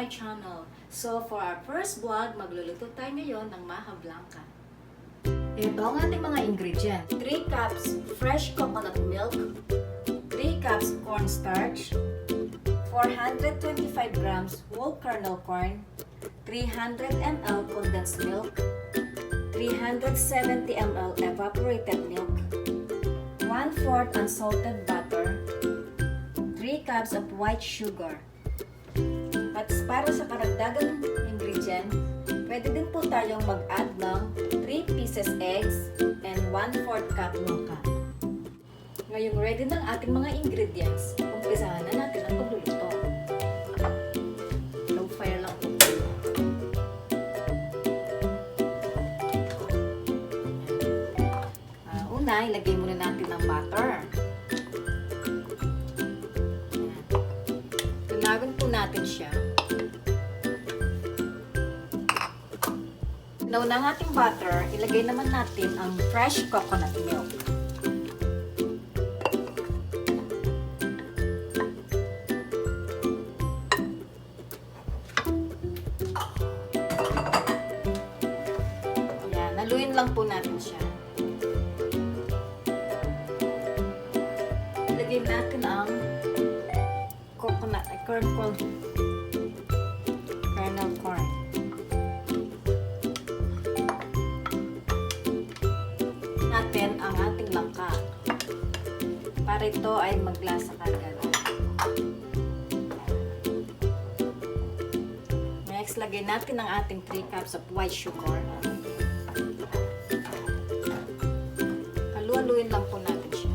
my channel. So for our first vlog, magluluto tayo ngayon ng Maja Blanca. Ito ang ating mga ingredient. 3 cups fresh coconut milk, 3 cups corn starch, 425 grams whole kernel corn, 300 ml condensed milk, 370 ml evaporated milk, 1/4 unsalted butter, 3 cups of white sugar. At para sa karagdagang ingredient, pwede din po tayong mag-add ng 3 pieces eggs and 1/4 cup langka. Ngayong ready ng ating mga ingredients, umpisahan na natin ang pagluluto. Low fire lang po. Una, ilagay muna natin ng butter. Tunagan po natin siya. Nauna ang ating butter, ilagay naman natin ang fresh coconut milk. Ayan, haluin lang po natin siya. Ilagay natin ang kernel corn. Natin ang ating langka para ito ay maglasa kagad. Next, lagay natin ang ating 3 cups of white sugar. Halu-haluin lang po natin siya.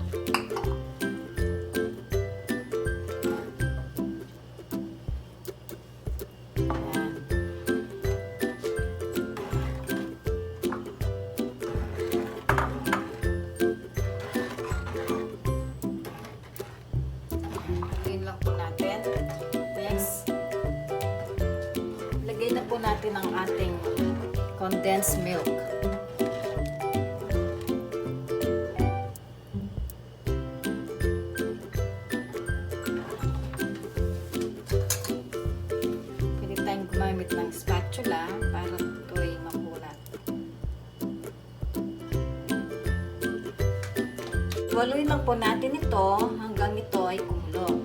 Natin ang ating condensed milk. Pwede tayong gumamit ng spatula para ito ay makulat. Haluin lang po natin ito hanggang ito ay kumulo.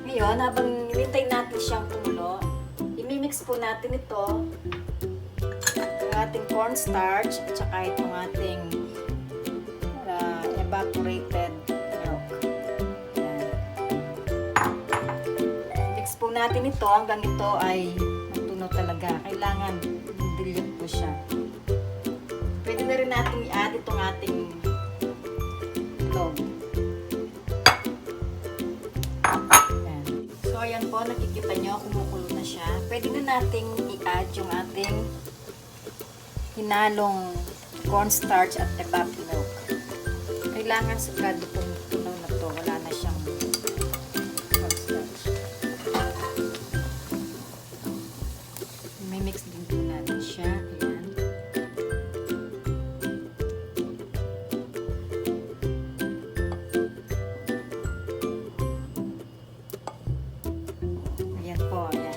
Ngayon, habang hinintay natin siyang kumulo, i-mix po natin ito, ang ating corn starch at saka itong ating evaporated milk. Mix po natin ito hanggang ito ay matunaw talaga. Kailangan dilute po siya. Pwede na rin natin i-add itong ating itlog. So ayan po, nakikita nyo, kumukulo na siya. Pwede na nating i-add yung ating hinalong corn starch at evaporated milk. Kailangan sigurado pong tunaw na to. Wala na siyang corn starch. May mix din po natin siya. Ayan. Ayan po, ayan.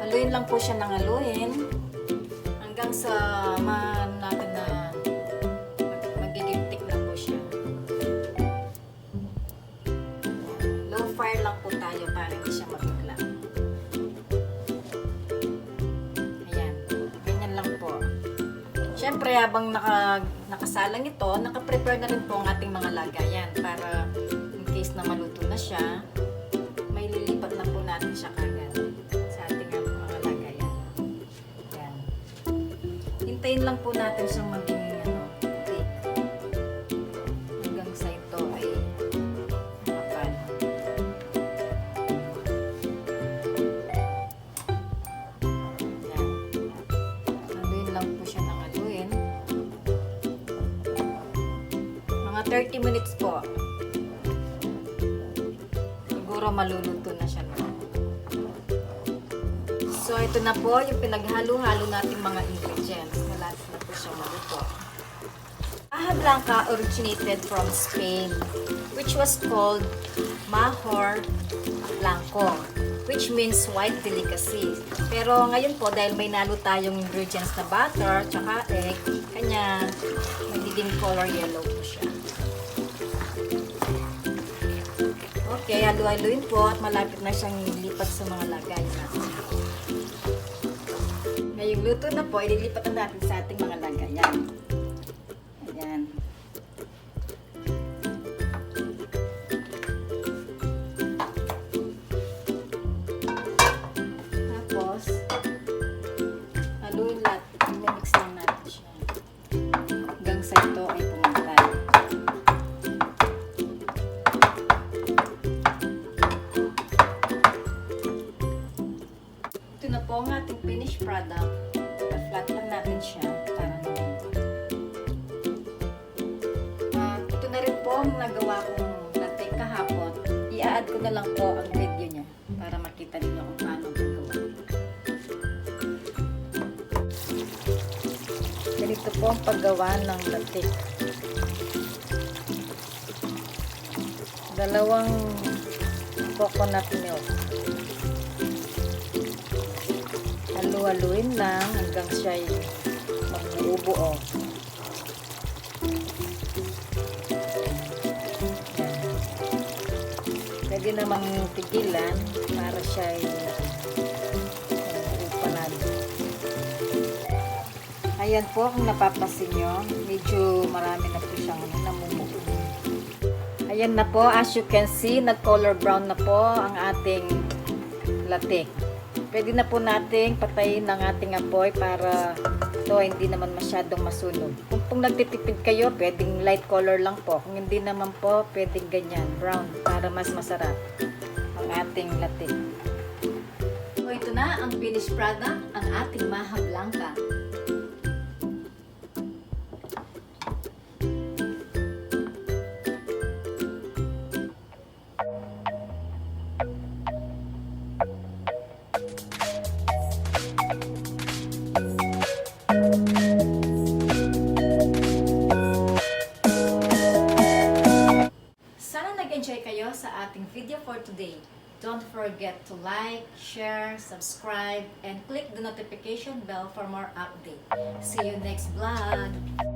Haluin lang po siya ng haluin hanggang sa natin na magiging thick na po siya. Low fire lang po tayo para hindi siya mabigla. Ayan, ganyan lang po. Siyempre, habang nakasalang ito, nakaprepare na rin po ang ating mga lagayan para in case na maluto na siya, may lilipat na po natin siya kagad sa ating mga lagayan. Ayan. Hintayin lang po natin siyang maging thick hanggang sa ito ay makapal. Ayan. Haluin lang po siya ng haluin. Mga 30 minutes po. Siguro maluluto na siya. So ito na po yung pinaghalo-halo nating mga ingredients. Malapit na po siya maluto. Maja Blanca originated from Spain, which was called Maja Blanca. which means white delicacy. Pero ngayon po, dahil may nalo tayong ingredients na butter, tsaka egg, kanya magiging color yellow po siya. Okay, halu-haluin po at malapit na siyang ilipat sa mga lagay natin. Ngayong luto na po, ililipat na natin sa ating mga lagayan. Ayan. Tapos, haluin lahat. I-mix lang natin siya. Hanggang sa ito ay pumantay. Ito na po ang ating finished product. Flat lang natin siya para maganda. Ito na rin po ang nagawa kong latte kahapon. I-add ko na lang po ang video niya para makita niyo kung paano gagawa. Ganito po ang paggawa ng latte. 2 coconut milk. Halu-haluin lang hanggang siya ay magbuo-buo. Pwede namang tigilan para siya ay magbuo. Ayan po, kung napapasin nyo, medyo marami na po siyang namumuo. Ayan na po, as you can see, nag-color brown na po ang ating latte. Pwede na po nating patayin ang ating apoy para ito hindi naman masyadong masunog. Kung nagtitipid kayo, pwedeng light color lang po. Kung hindi naman po, pwedeng ganyan, brown, para mas masarap ang ating latte. So, ito na ang finished product, ang ating Maja Blanca. Nag-enjoy kayo sa ating video for today. Don't forget to like, share, subscribe, and click the notification bell for more updates. See you next vlog!